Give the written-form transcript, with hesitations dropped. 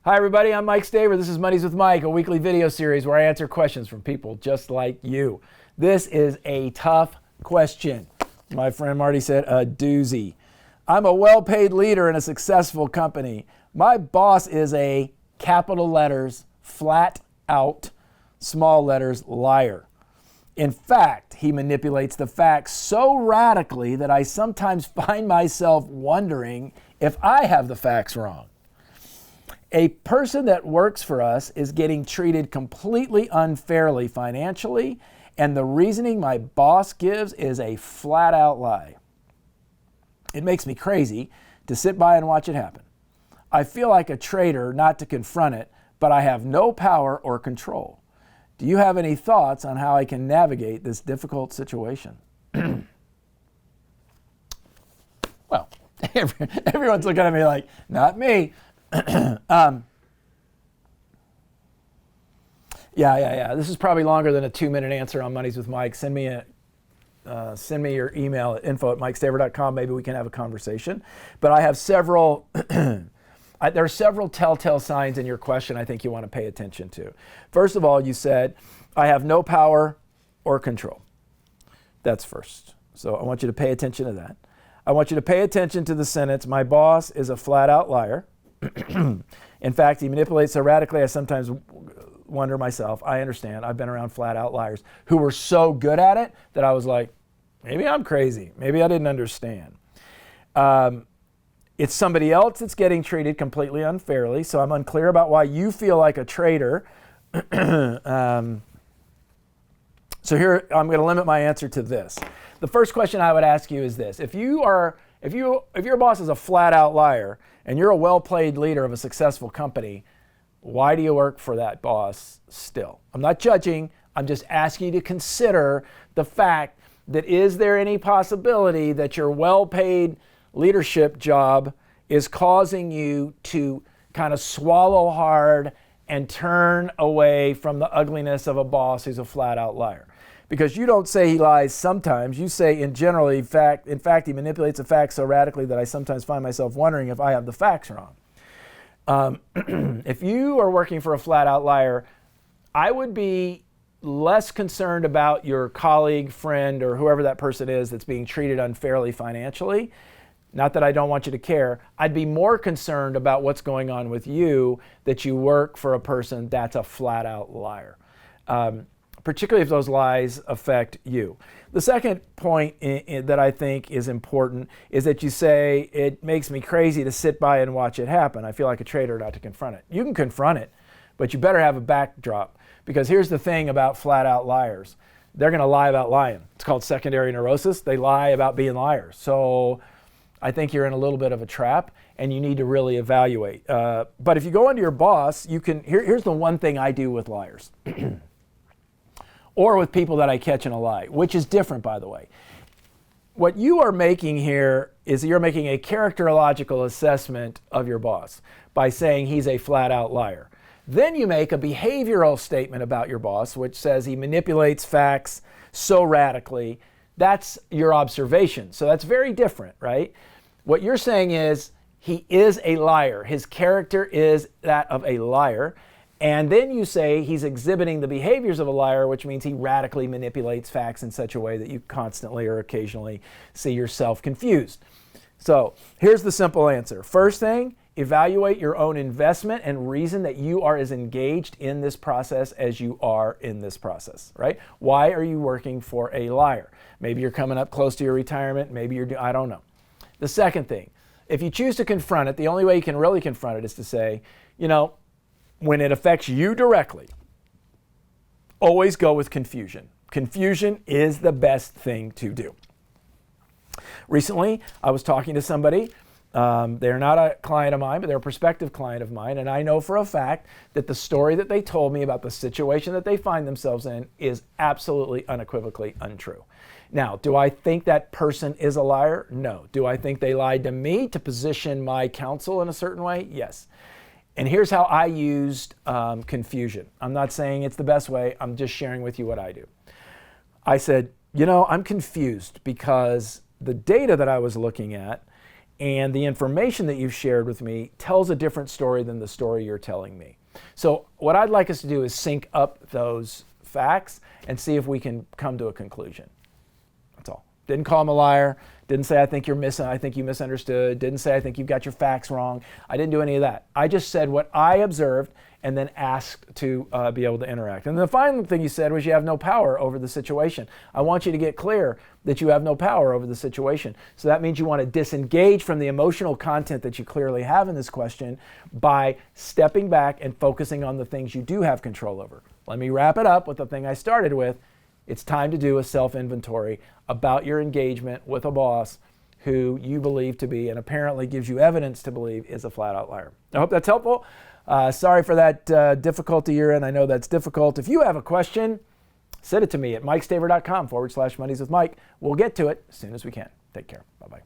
Hi everybody, I'm Mike Staver. This is Money's with Mike, a weekly video series where I answer questions from people just like you. This is a tough question. My friend Marty said, a doozy. I'm a well-paid leader in a successful company. My boss is a capital letters, flat out, small letters, liar. In fact, he manipulates the facts so radically that I sometimes find myself wondering if I have the facts wrong. A person that works for us is getting treated completely unfairly financially, and the reasoning my boss gives is a flat out lie. It makes me crazy to sit by and watch it happen. I feel like a traitor not to confront it, but I have no power or control. Do you have any thoughts on how I can navigate this difficult situation? Well, everyone's looking at me like, not me. Yeah. This is probably longer than a 2-minute answer on Money's with Mike. Send me your email at info@mikestaver.com. Maybe we can have a conversation. But I have several, there are several telltale signs in your question I think you want to pay attention to. First of all, you said, I have no power or control. That's first. So I want you to pay attention to that. I want you to pay attention to the sentence, my boss is a flat out liar. In fact, he manipulates so radically I sometimes wonder myself. I understand. I've been around flat out liars who were so good at it that I was like, maybe I'm crazy. Maybe I didn't understand. It's somebody else that's getting treated completely unfairly, so I'm unclear about why you feel like a traitor. So here, I'm going to limit my answer to this. The first question I would ask you is this. If your boss is a flat out liar and you're a well-paid leader of a successful company, why do you work for that boss still? I'm not judging. I'm just asking you to consider the fact that is there any possibility that your well-paid leadership job is causing you to kind of swallow hard and turn away from the ugliness of a boss who's a flat out liar? Because you don't say he lies sometimes. You say in general, in fact, he manipulates the facts so radically that I sometimes find myself wondering if I have the facts wrong. If you are working for a flat out liar, I would be less concerned about your colleague, friend, or whoever that person is that's being treated unfairly financially. Not that I don't want you to care. I'd be more concerned about what's going on with you, that you work for a person that's a flat out liar. Particularly if those lies affect you. The second point that I think is important is that you say, it makes me crazy to sit by and watch it happen. I feel like a traitor not to confront it. You can confront it, but you better have a backdrop. Because here's the thing about flat out liars. They're going to lie about lying. It's called secondary neurosis. They lie about being liars. So I think you're in a little bit of a trap and you need to really evaluate. But if you go into your boss, you can, here's the one thing I do with liars. Or with people that I catch in a lie, which is different, by the way. What you are making here is you're making a characterological assessment of your boss by saying he's a flat out liar. Then you make a behavioral statement about your boss, which says he manipulates facts so radically. That's your observation. So that's very different, right? What you're saying is he is a liar. His character is that of a liar. And then you say he's exhibiting the behaviors of a liar, which means he radically manipulates facts in such a way that you constantly or occasionally see yourself confused. So here's the simple answer. First thing, evaluate your own investment and reason that you are as engaged in this process as you are in this process, right? Why are you working for a liar? Maybe you're coming up close to your retirement. Maybe I don't know. The second thing, if you choose to confront it, the only way you can really confront it is to say, when it affects you directly, always go with confusion. Confusion is the best thing to do. Recently, I was talking to somebody. They're not a client of mine, but they're a prospective client of mine. And I know for a fact that the story that they told me about the situation that they find themselves in is absolutely unequivocally untrue. Now, do I think that person is a liar? No. Do I think they lied to me to position my counsel in a certain way? Yes. And here's how I used confusion. I'm not saying it's the best way. I'm just sharing with you what I do. I said, I'm confused because the data that I was looking at and the information that you've shared with me tells a different story than the story you're telling me. So what I'd like us to do is sync up those facts and see if we can come to a conclusion. That's all. Didn't call him a liar. Didn't say I think you misunderstood. Didn't say I think you've got your facts wrong. I didn't do any of that. I just said what I observed and then asked to be able to interact. And the final thing you said was you have no power over the situation. I want you to get clear that you have no power over the situation. So that means you want to disengage from the emotional content that you clearly have in this question by stepping back and focusing on the things you do have control over. Let me wrap it up with the thing I started with. It's time to do a self-inventory about your engagement with a boss who you believe to be, and apparently gives you evidence to believe, is a flat-out liar. I hope that's helpful. Sorry for that difficulty you're in. I know that's difficult. If you have a question, send it to me at mikestaver.com/Mondays with Mike. We'll get to it as soon as we can. Take care. Bye-bye.